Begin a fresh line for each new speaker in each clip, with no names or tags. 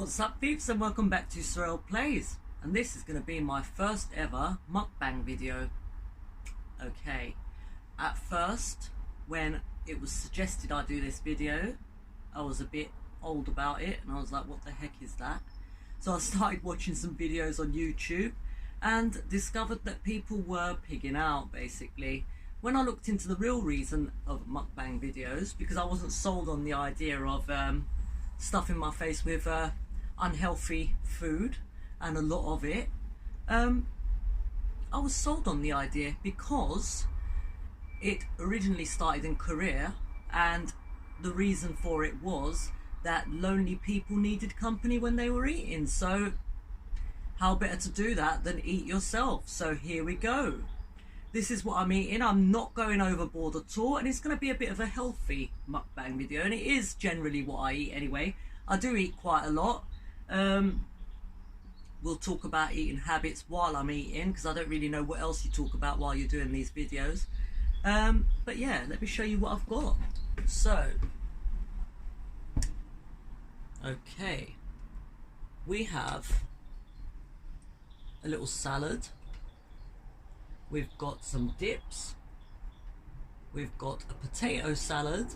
What's up peeps, and welcome back to Sorrel Plays, and this is going to be my first ever mukbang video. Okay, at first when it was suggested I do this video, I was a bit old about it and I was like, what the heck is that? So I started watching some videos on YouTube and discovered that people were pigging out basically. When I looked into the real reason of mukbang videos, because I wasn't sold on the idea of stuffing my face with unhealthy food and a lot of it, I was sold on the idea because it originally started in Korea, and the reason for it was that lonely people needed company when they were eating. So how better to do that than eat yourself? So here we go. This is what I'm eating. I'm not going overboard at all, and it's going to be a bit of a healthy mukbang video, and it is generally what I eat anyway. I do eat quite a lot. We'll talk about eating habits while I'm eating, because I don't really know what else you talk about while you're doing these videos. But yeah, let me show you what I've got. So, okay, we have a little salad. We've got some dips. We've got a potato salad.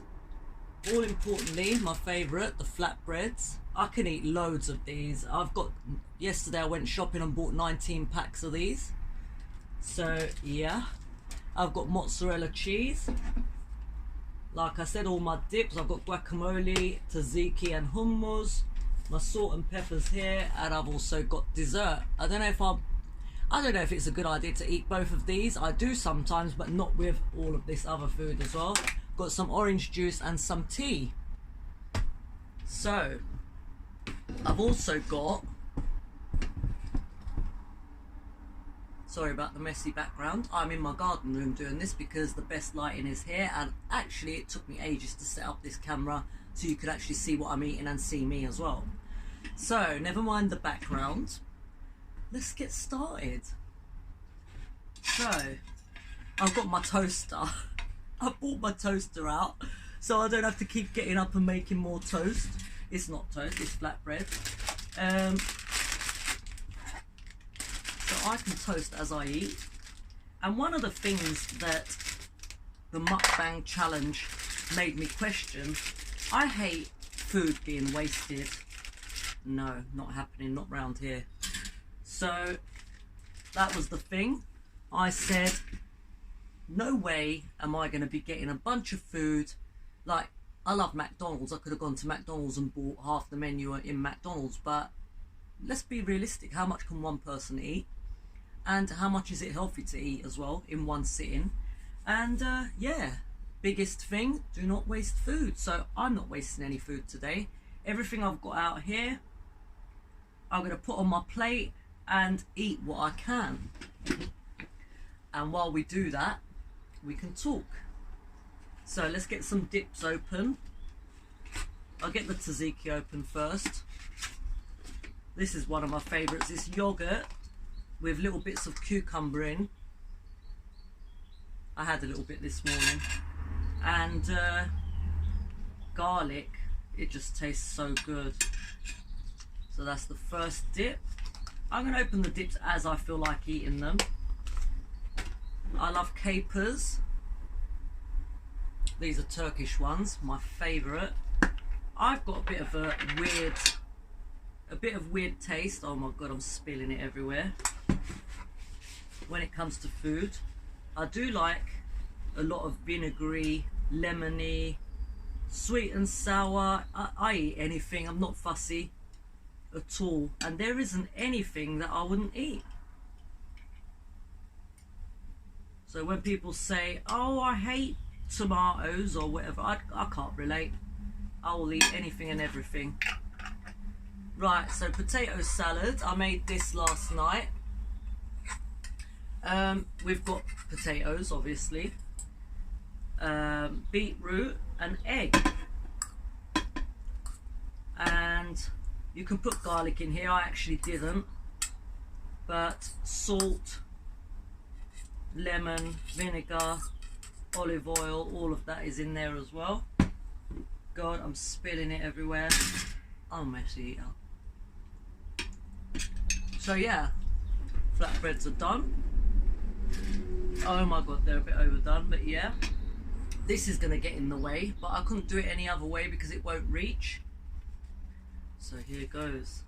All importantly, my favourite, the flatbreads. I can eat loads of these. Yesterday I went shopping and bought 19 packs of these. So yeah, I've got mozzarella cheese. Like I said, all my dips. I've got guacamole, tzatziki and hummus. My salt and peppers here, and I've also got dessert. I don't know if it's a good idea to eat both of these. I do sometimes, but not with all of this other food as well. Got some orange juice and some tea. So, I've also got, sorry about the messy background, I'm in my garden room doing this because the best lighting is here, and actually it took me ages to set up this camera so you could actually see what I'm eating and see me as well. So, never mind the background. Let's get started. So, I've got my toaster. I bought my toaster out so I don't have to keep getting up and making more toast. It's not toast, it's flatbread. So I can toast as I eat. And one of the things that the mukbang challenge made me question, I hate food being wasted. No, not happening, not round here. So that was the thing. I said, no way am I going to be getting a bunch of food. Like, I love McDonald's. I could have gone to McDonald's and bought half the menu in McDonald's, but let's be realistic. How much can one person eat? And how much is it healthy to eat as well in one sitting? And yeah, biggest thing, do not waste food. So I'm not wasting any food today. Everything I've got out here, I'm going to put on my plate and eat what I can. And while we do that, we can talk. So let's get some dips open. I'll get the tzatziki open first. This is one of my favourites. It's yogurt with little bits of cucumber in. I had a little bit this morning. And garlic. It just tastes so good. So that's the first dip. I'm going to open the dips as I feel like eating them. I love capers. These are Turkish ones, my favourite. I've got a bit of weird taste. Oh my god, I'm spilling it everywhere. When it comes to food, I do like a lot of vinegary, lemony, sweet and sour. I eat anything. I'm not fussy at all, and there isn't anything that I wouldn't eat. So when people say, oh, I hate tomatoes or whatever, I can't relate. I will eat anything and everything. Right, so potato salad. I made this last night. We've got potatoes, obviously. Beetroot and egg. And you can put garlic in here. I actually didn't. But salt, lemon, vinegar, olive oil, all of that is in there as well. God, I'm spilling it everywhere. I'm a messy eater. So yeah, flatbreads are done. Oh my god, they're a bit overdone, but yeah. This is gonna get in the way, but I couldn't do it any other way because it won't reach. So here goes.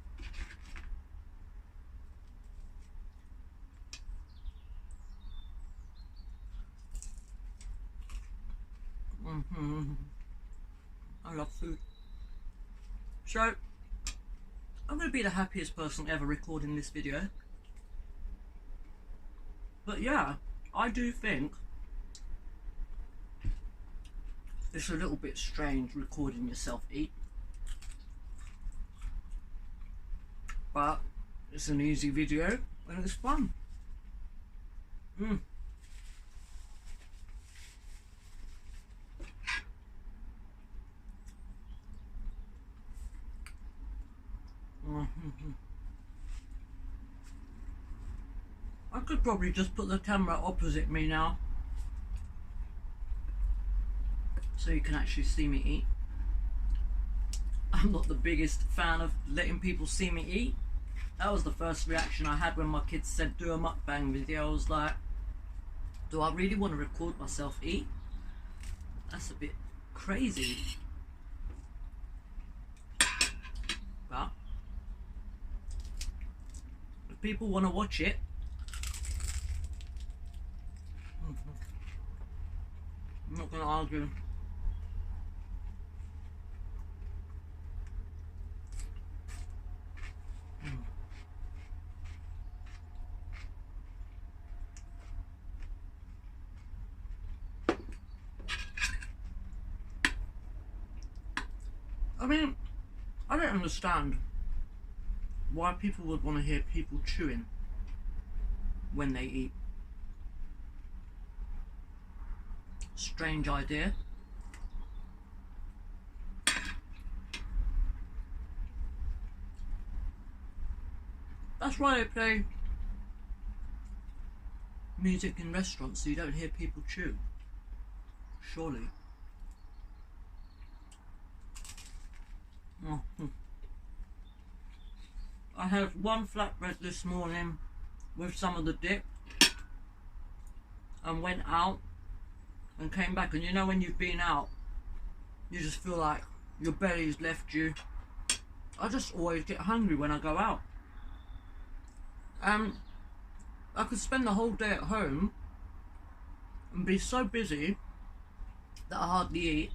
I love food. So, I'm going to be the happiest person ever recording this video. But yeah, I do think it's a little bit strange recording yourself eat. But it's an easy video and it's fun. I could probably just put the camera opposite me now so you can actually see me eat. I'm not the biggest fan of letting people see me eat. That was the first reaction I had when my kids said do a mukbang video. I was like, do I really want to record myself eat? That's a bit crazy. But if people want to watch it, I'm not going to argue. I mean, I don't understand why people would want to hear people chewing when they eat. Strange idea. That's why they play music in restaurants, so you don't hear people chew. Surely. I had one flatbread this morning with some of the dip and went out and came back, and you know when you've been out you just feel like your belly's left you. I just always get hungry when I go out, and I could spend the whole day at home and be so busy that I hardly eat.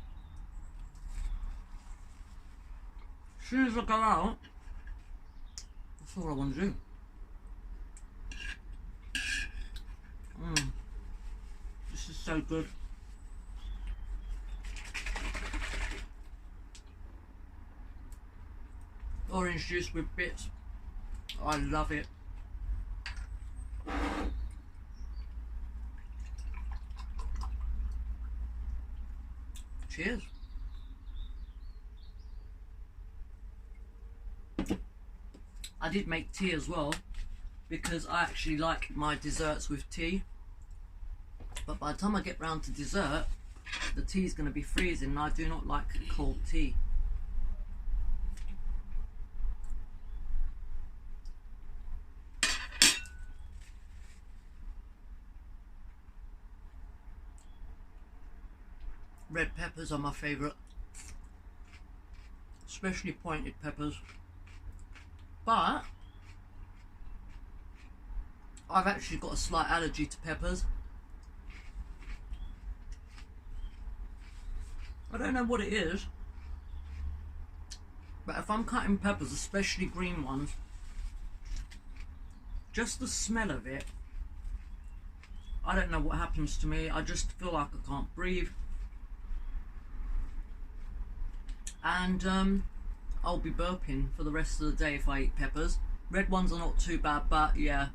As soon as I go out, that's all I want to do. This is so good. Orange juice with bits. I love it. Cheers. I did make tea as well because I actually like my desserts with tea, but by the time I get round to dessert the tea is going to be freezing and I do not like cold tea. Red peppers are my favourite, especially pointed peppers. But I've actually got a slight allergy to peppers. I don't know what it is, but if I'm cutting peppers, especially green ones, just the smell of it, I don't know what happens to me. I just feel like I can't breathe. And I'll be burping for the rest of the day if I eat peppers. Red ones are not too bad, but yeah.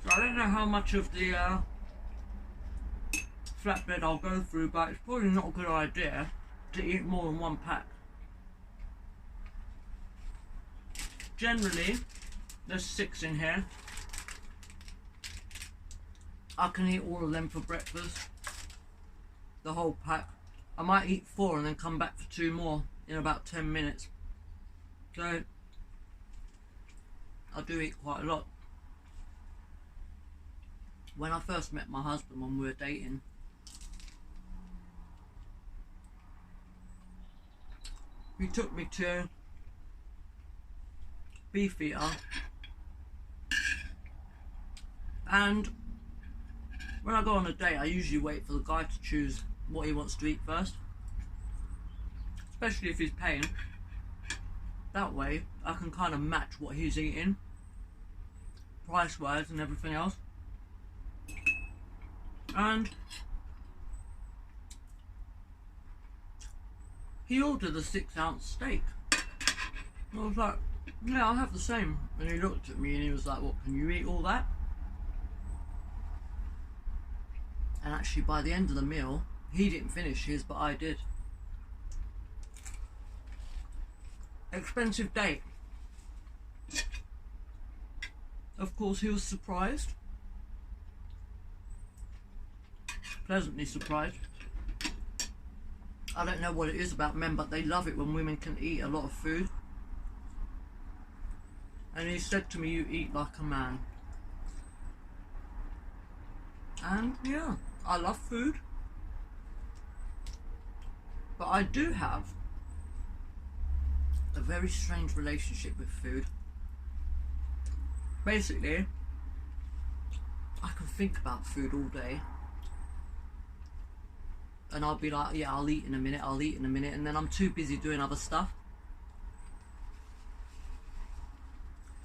So I don't know how much of the flatbread I'll go through, but it's probably not a good idea to eat more than one pack. Generally, there's 6 in here. I can eat all of them for breakfast. the whole pack. I might eat 4 and then come back for 2 more in about 10 minutes. So I do eat quite a lot. When I first met my husband, when we were dating, he took me to Beefeater, and when I go on a date I usually wait for the guy to choose what he wants to eat first, especially if he's paying. That way I can kind of match what he's eating price wise and everything else. And he ordered a 6-ounce steak. I was like, yeah, I'll have the same. And he looked at me and he was like, what, can you eat all that? And actually by the end of the meal, he didn't finish his, but I did. Expensive date. Of course he was surprised. Pleasantly surprised. I don't know what it is about men, but they love it when women can eat a lot of food. And he said to me, you eat like a man. And yeah, I love food. But I do have a very strange relationship with food. Basically, I can think about food all day. And I'll be like, yeah, I'll eat in a minute, I'll eat in a minute, and then I'm too busy doing other stuff.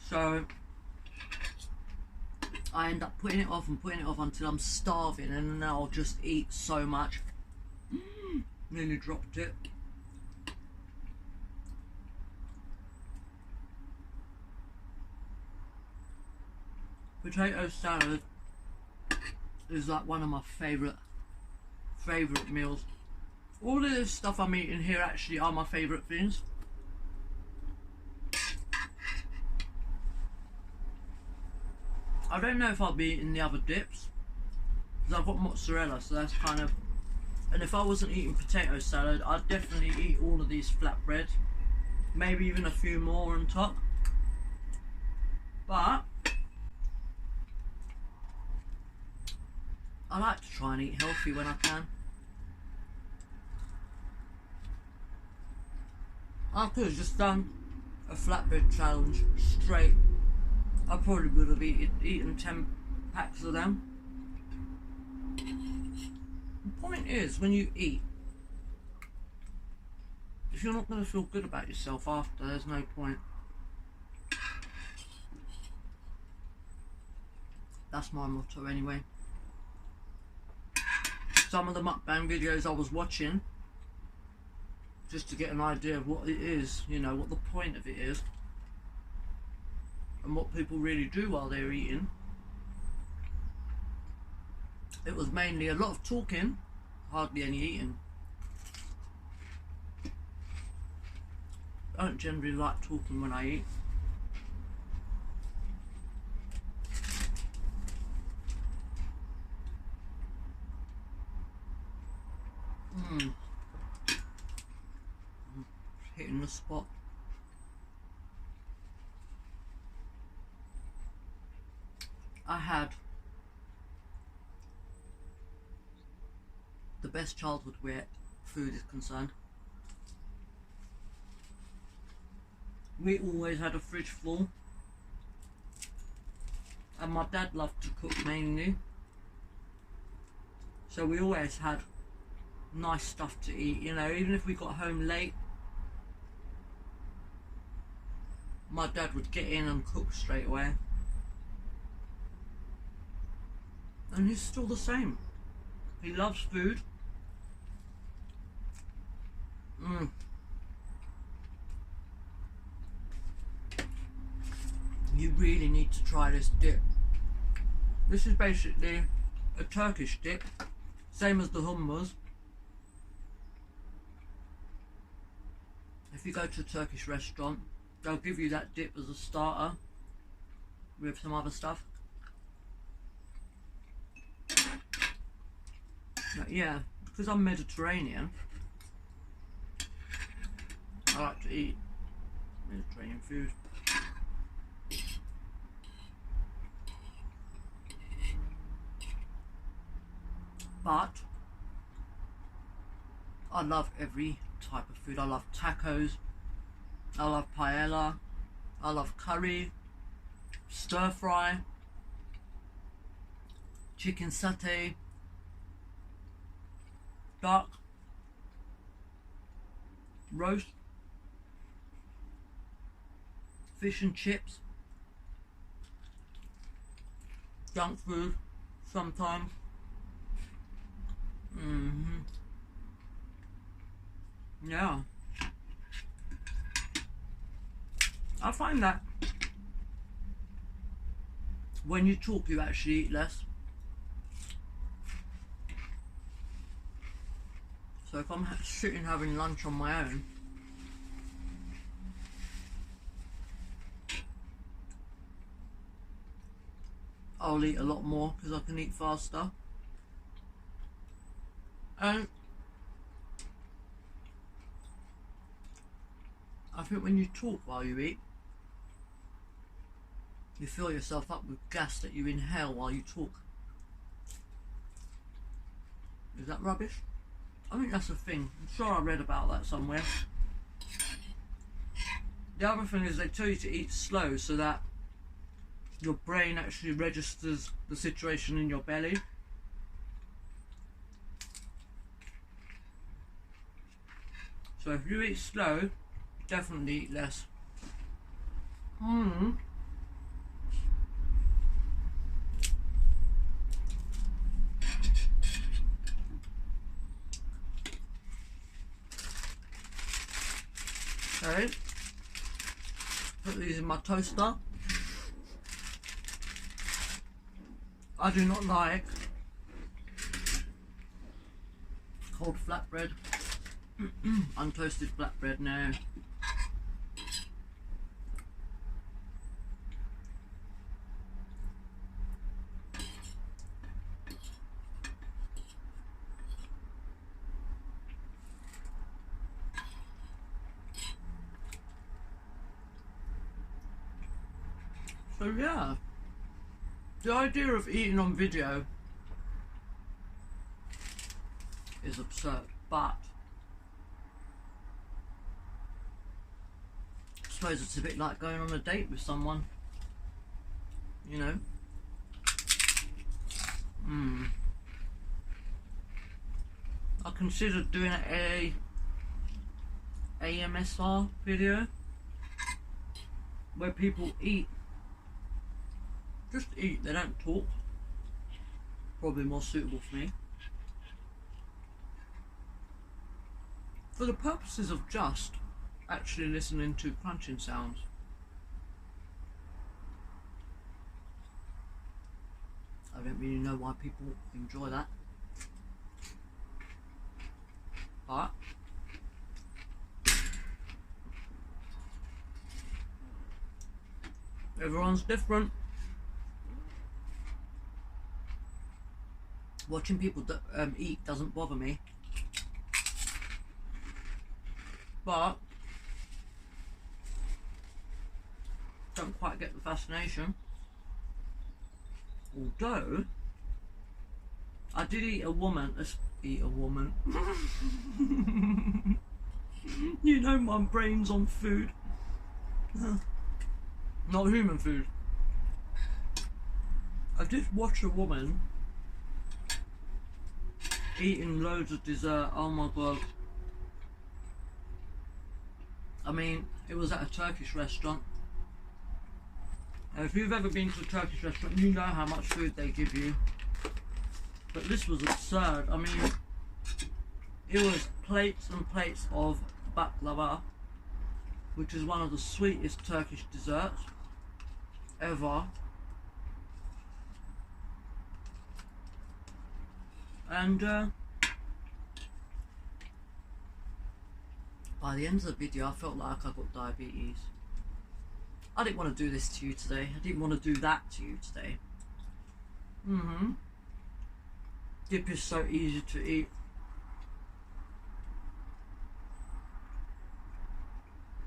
So I end up putting it off and putting it off until I'm starving, and then I'll just eat so much. Nearly dropped it. Potato salad is like one of my favourite meals. All of this stuff I'm eating here actually are my favourite things. I don't know if I'll be eating the other dips, because I've got mozzarella, so that's kind of... And if I wasn't eating potato salad, I'd definitely eat all of these flatbreads. Maybe even a few more on top. But I like to try and eat healthy when I can. I could have just done a flatbread challenge straight. I probably would have eaten 10 packs of them. The point is, when you eat, if you're not going to feel good about yourself after, there's no point. That's my motto anyway. Some of the mukbang videos I was watching, just to get an idea of what it is, you know, what the point of it is, and what people really do while they're eating. It was mainly a lot of talking, hardly any eating. I don't generally like talking when I eat. Hitting the spot. I had the best childhood where food is concerned. We always had a fridge full, and my dad loved to cook mainly, so we always had nice stuff to eat, you know. Even if we got home late, my dad would get in and cook straight away. And he's still the same. He loves food. You really need to try this dip. This is basically a Turkish dip, same as the hummus. If you go to a Turkish restaurant, they'll give you that dip as a starter with some other stuff. But yeah, because I'm Mediterranean, I like to eat Mediterranean food. But I love every type of food. I love tacos, I love paella, I love curry, stir fry, chicken satay, duck, roast, fish and chips, junk food sometimes. Yeah, I find that when you talk you actually eat less. So if I'm sitting having lunch on my own, I'll eat a lot more because I can eat faster. And I think when you talk while you eat, you fill yourself up with gas that you inhale while you talk. Is that rubbish? I think that's a thing. I'm sure I read about that somewhere. The other thing is they tell you to eat slow so that your brain actually registers the situation in your belly. So if you eat slow, definitely eat less. Okay, put these in my toaster. I do not like cold flatbread. Untoasted flatbread, no. So yeah, the idea of eating on video is absurd, but I suppose it's a bit like going on a date with someone, you know. I considered doing a AMSR video where people eat. Just eat, they don't talk. Probably more suitable for me. For the purposes of just actually listening to crunching sounds. I don't really know why people enjoy that. But everyone's different. Watching people eat doesn't bother me, but don't quite get the fascination. Although I did eat a woman. You know my brain's on food, not human food. I did watch a woman eating loads of dessert. Oh my god. I mean, it was at a Turkish restaurant. If you've ever been to a Turkish restaurant, you know how much food they give you. But this was absurd. I mean, it was plates and plates of baklava, which is one of the sweetest Turkish desserts ever. And by the end of the video I felt like I got diabetes. I didn't want to do this to you today. I didn't want to do that to you today. Dip is so easy to eat.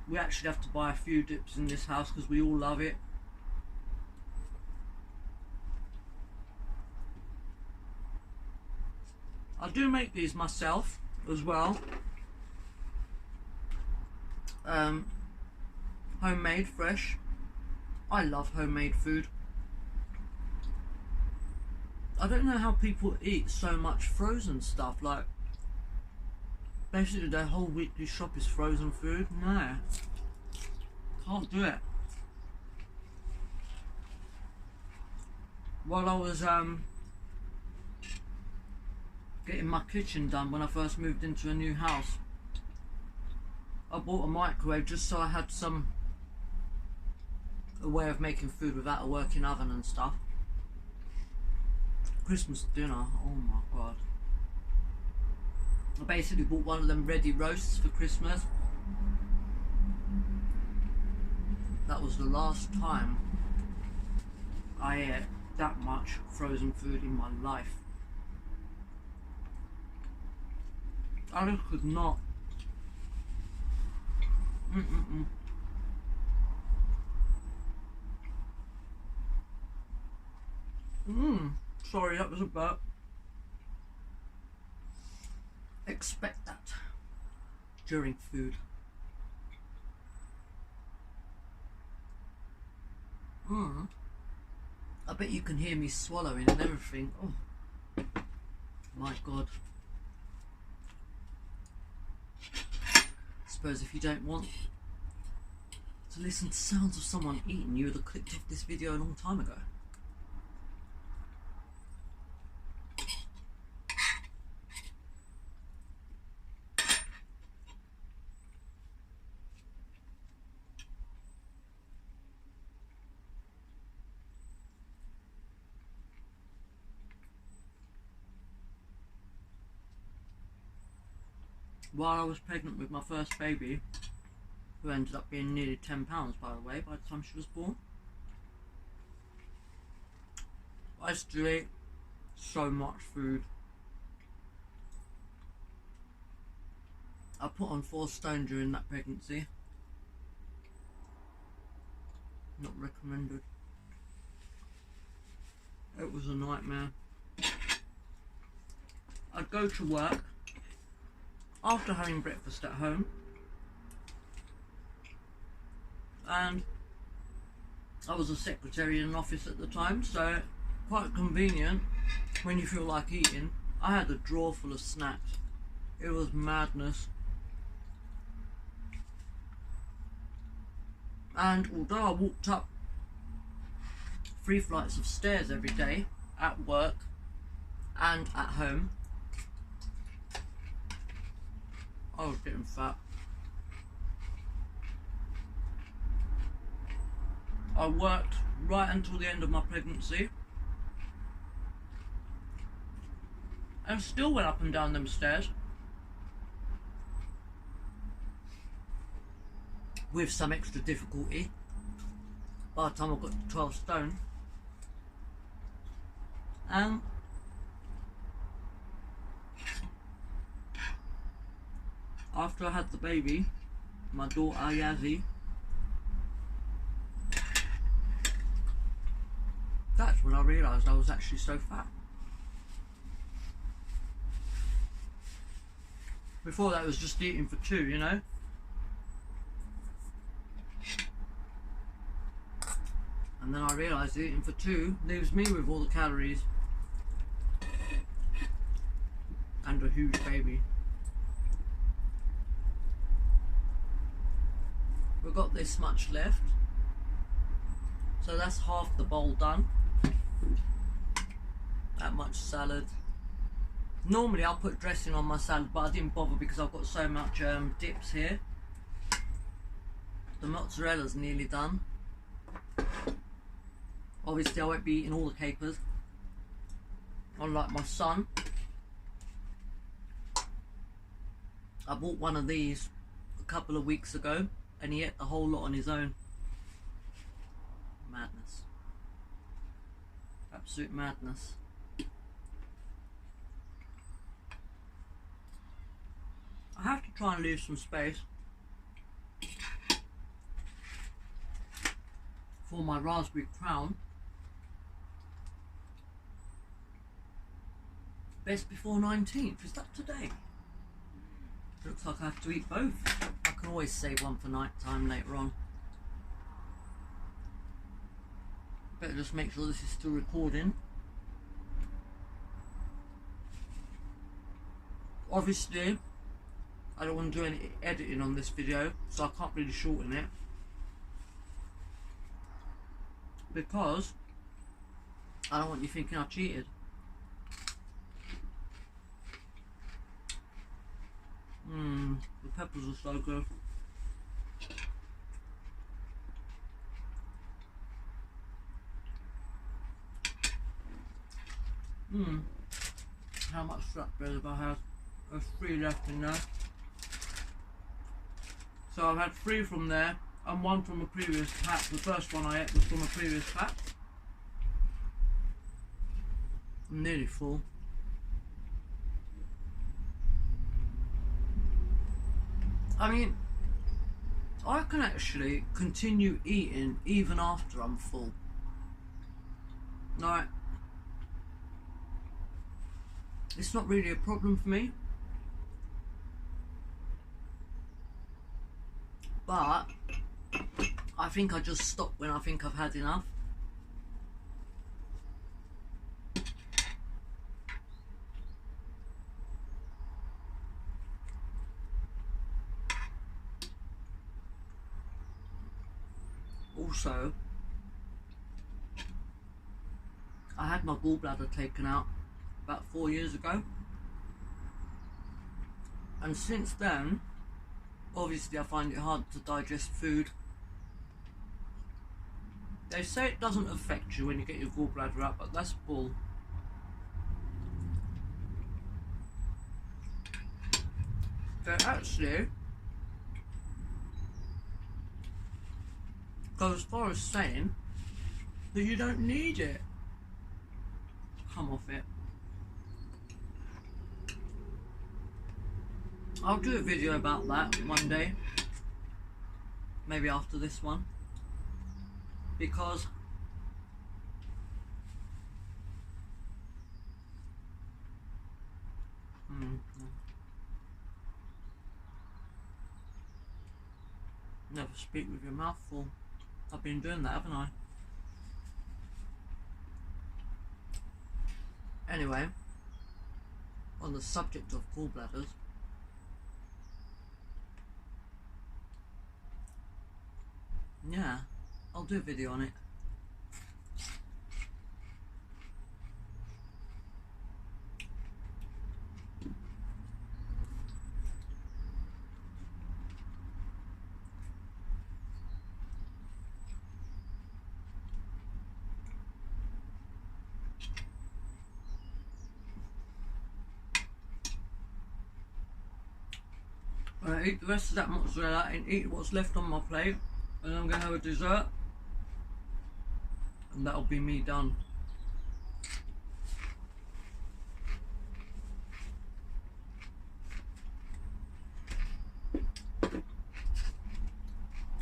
We actually have to buy a few dips in this house because we all love it. I do make these myself as well. Homemade, fresh. I love homemade food. I don't know how people eat so much frozen stuff. Like, basically their whole weekly shop is frozen food. No, can't do it. While I was getting my kitchen done when I first moved into a new house, I bought a microwave just so I had a way of making food without a working oven and stuff. Christmas dinner, oh my god. I basically bought one of them ready roasts for Christmas. That was the last time I ate that much frozen food in my life. I just could not. Sorry, that was a burp. Expect that during food. I bet you can hear me swallowing and everything. Oh my god. I suppose if you don't want to listen to sounds of someone eating, you would have clicked off this video a long time ago. While I was pregnant with my first baby, who ended up being nearly 10 pounds by the way by the time she was born, I used to eat so much food. I put on 4 stone during that pregnancy. Not recommended. It was a nightmare. I'd go to work after having breakfast at home, and I was a secretary in an office at the time, so quite convenient when you feel like eating. I had a drawer full of snacks. It was madness. And although I walked up 3 flights of stairs every day at work and at home, I was getting fat. I worked right until the end of my pregnancy and still went up and down them stairs with some extra difficulty by the time I got to 12 stone. And after I had the baby, my daughter Yazzie, that's when I realised I was actually so fat. Before that, it was just eating for 2, you know. And then I realised eating for 2 leaves me with all the calories and a huge baby. We've got this much left, so that's half the bowl done. That much salad. Normally I'll put dressing on my salad, but I didn't bother because I've got so much dips here. The mozzarella's nearly done. Obviously I won't be eating all the capers, unlike my son. I bought one of these a couple of weeks ago and he ate the whole lot on his own. Madness. Absolute madness. I have to try and leave some space for my raspberry crown. Best before 19th. Is that today? Looks like I have to eat both. I can always save one for night time later on. Better just make sure this is still recording. Obviously, I don't want to do any editing on this video, so I can't really shorten it. Because I don't want you thinking I cheated. The peppers are so good. How much flatbread have I had? There's 3 left in there. So I've had 3 from there and 1 from a previous pack. The first one I ate was from a previous pack. I'm nearly full. I mean, I can actually continue eating even after I'm full. Like, it's not really a problem for me. But I think I just stop when I think I've had enough. Also, I had my gallbladder taken out about 4 years ago, and since then, obviously I find it hard to digest food. They say it doesn't affect you when you get your gallbladder out, but that's bull. They actually go as far as saying that you don't need it. Come off it. I'll do a video about that one day, maybe after this one, because never speak with your mouth full. I've been doing that, haven't I? Anyway, on the subject of gallbladders, yeah, I'll do a video on it. I'm gonna eat the rest of that mozzarella and eat what's left on my plate, and I'm gonna have a dessert, and that'll be me done.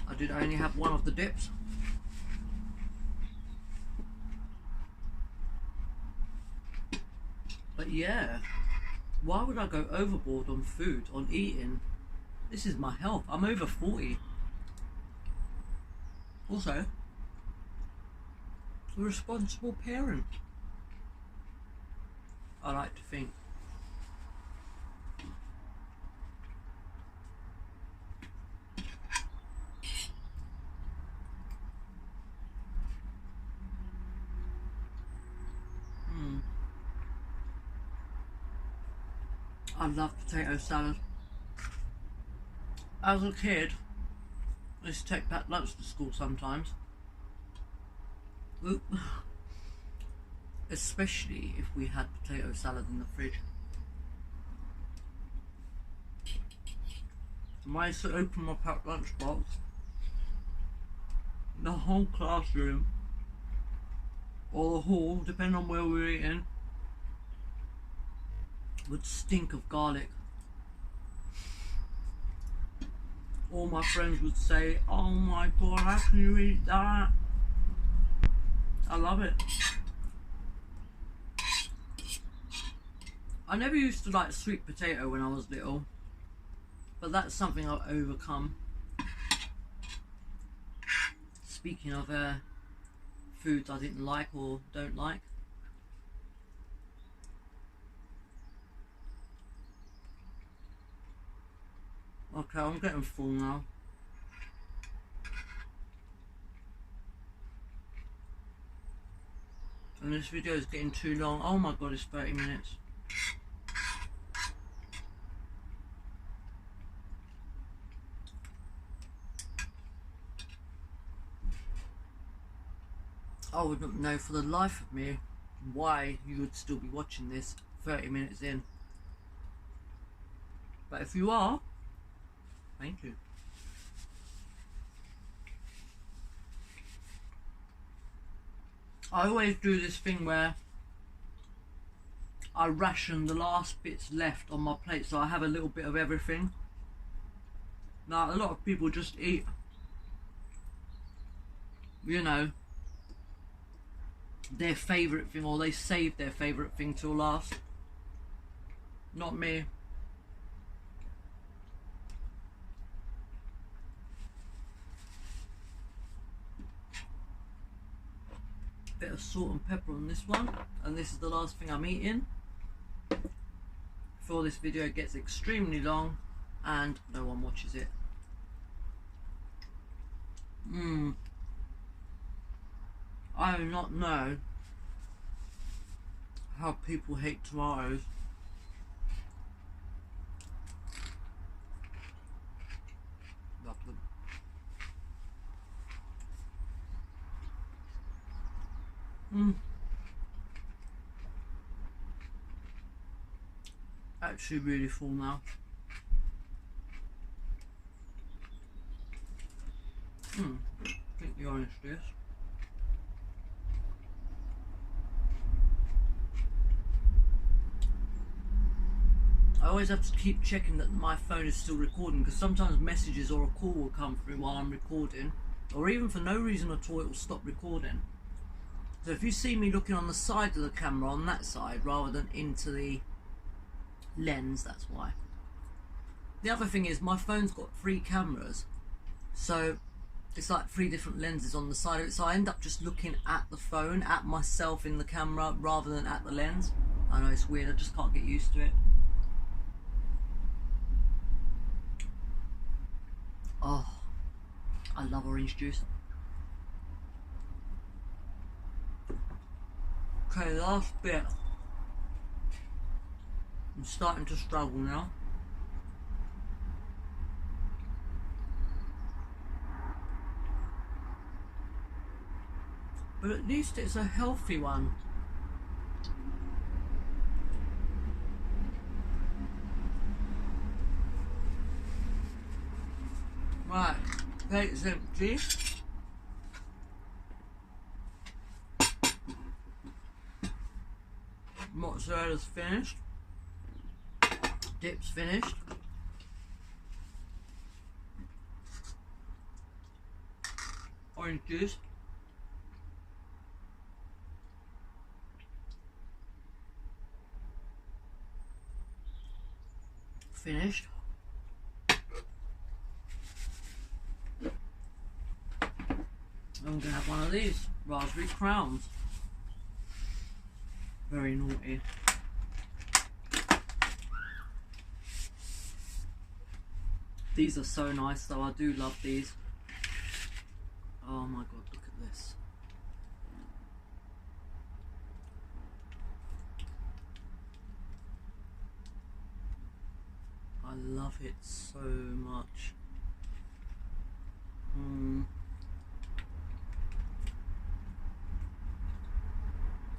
I did only have one of the dips. But yeah, why would I go overboard on food, on eating? This is my health. I'm over 40. Also, a responsible parent, I like to think. I love potato salad. As a kid, I used to take that lunch to school sometimes. Especially if we had potato salad in the fridge. I used to open my packed lunchbox. The whole classroom, or the hall, depending on where we were eating, would stink of garlic. All my friends would say, "Oh my god, how can you eat that?" I love it. I never used to like sweet potato when I was little, but that's something I've overcome. Speaking of foods I didn't like or don't like. Okay, I'm getting full now. And this video is getting too long. Oh my god, it's 30 minutes. I wouldn't know for the life of me why you would still be watching this 30 minutes in. But if you are, thank you. I always do this thing where I ration the last bits left on my plate, so I have a little bit of everything. Now, a lot of people just eat, you know, their favourite thing, or they save their favourite thing till last. Not me. Bit of salt and pepper on this one, and this is the last thing I'm eating before this video gets extremely long and no one watches it. I do not know how people hate tomatoes. Love them. Actually really full now. I think the honest is. I always have to keep checking that my phone is still recording, because sometimes messages or a call will come through while I'm recording, or even for no reason at all it will stop recording. So if you see me looking on the side of the camera, on that side, rather than into the lens, that's why. The other thing is my phone's got 3 cameras, so it's like 3 different lenses on the side of it, so I end up just looking at the phone, at myself in the camera, rather than at the lens. I know it's weird, I just can't get used to it. Oh, I love orange juice. Okay, last bit. I'm starting to struggle now. But at least it's a healthy one. Right, plate's empty. Mozzarella's finished. Dip's finished. Orange juice. Finished. I'm gonna have one of these raspberry crowns. Very naughty. These are so nice though, I do love these. Oh my god, look at this. I love it so much.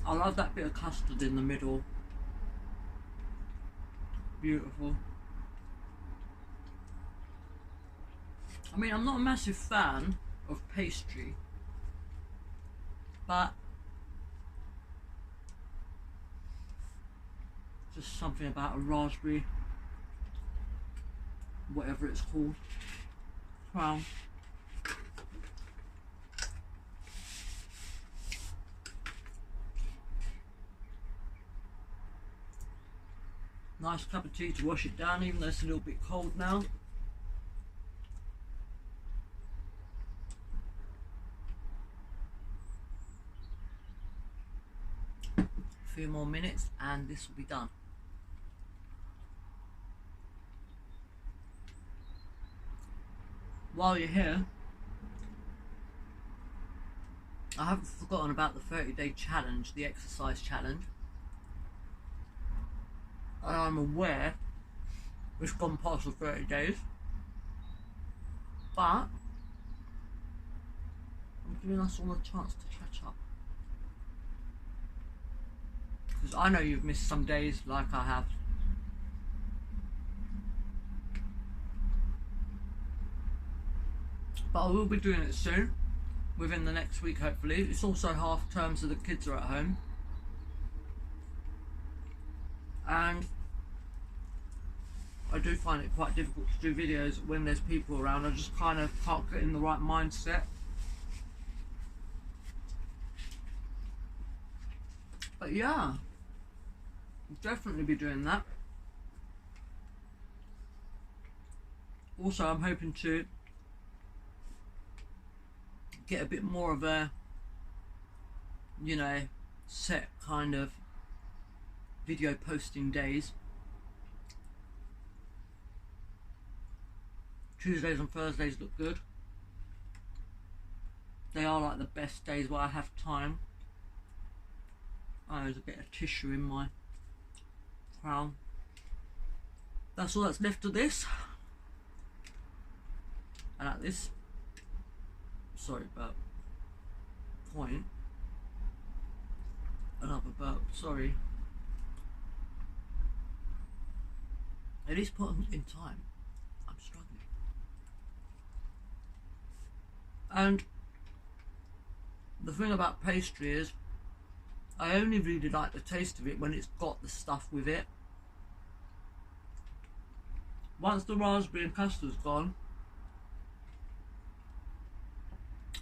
I love that bit of custard in the middle. Beautiful. I mean, I'm not a massive fan of pastry, but just something about a raspberry, whatever it's called, crown. Nice cup of tea to wash it down, even though it's a little bit cold now. A few more minutes and this will be done. While you're here, I haven't forgotten about the 30-day challenge, the exercise challenge. I'm aware it's gone past the 30 days, but I'm giving us all a chance to catch up. Because I know you've missed some days like I have. But I will be doing it soon, within the next week hopefully. It's also half term, so the kids are at home. And I do find it quite difficult to do videos when there's people around. I just kind of can't get in the right mindset. But yeah, I'll definitely be doing that. Also, I'm hoping to get a bit more of a, you know, set kind of video posting days. Tuesdays and Thursdays look good. They are like the best days where I have time. Oh, there's a bit of tissue in my crown. That's all that's left of this. And at this, sorry about point, another burp, sorry. At this point in time, I'm struggling. And the thing about pastry is, I only really like the taste of it when it's got the stuff with it. Once the raspberry and custard's gone,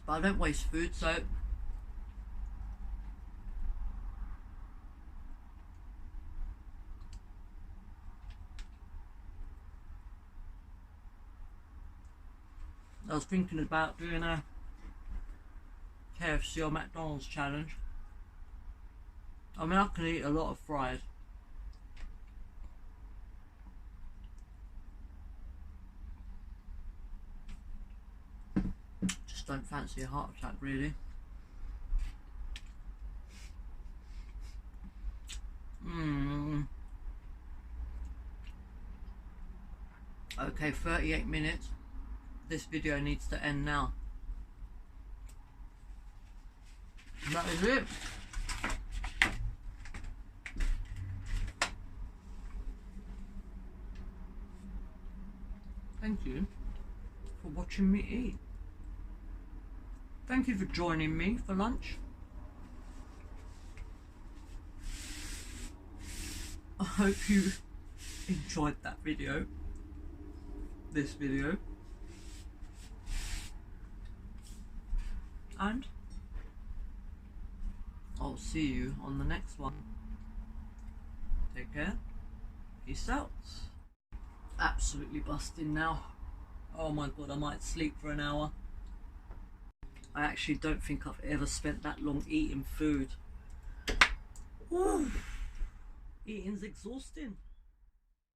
but I don't waste food, so I was thinking about doing a KFC or McDonald's challenge. I mean, I can eat a lot of fries. Just don't fancy a heart attack, really. Okay, 38 minutes. This video needs to end now. That is it. Thank you for watching me eat. Thank you for joining me for lunch. I hope you enjoyed that video, this video, and I'll see you on the next one. Take care. Peace out. Absolutely busting now. Oh my god, I might sleep for an hour. I actually don't think I've ever spent that long eating food. Ooh, eating's exhausting.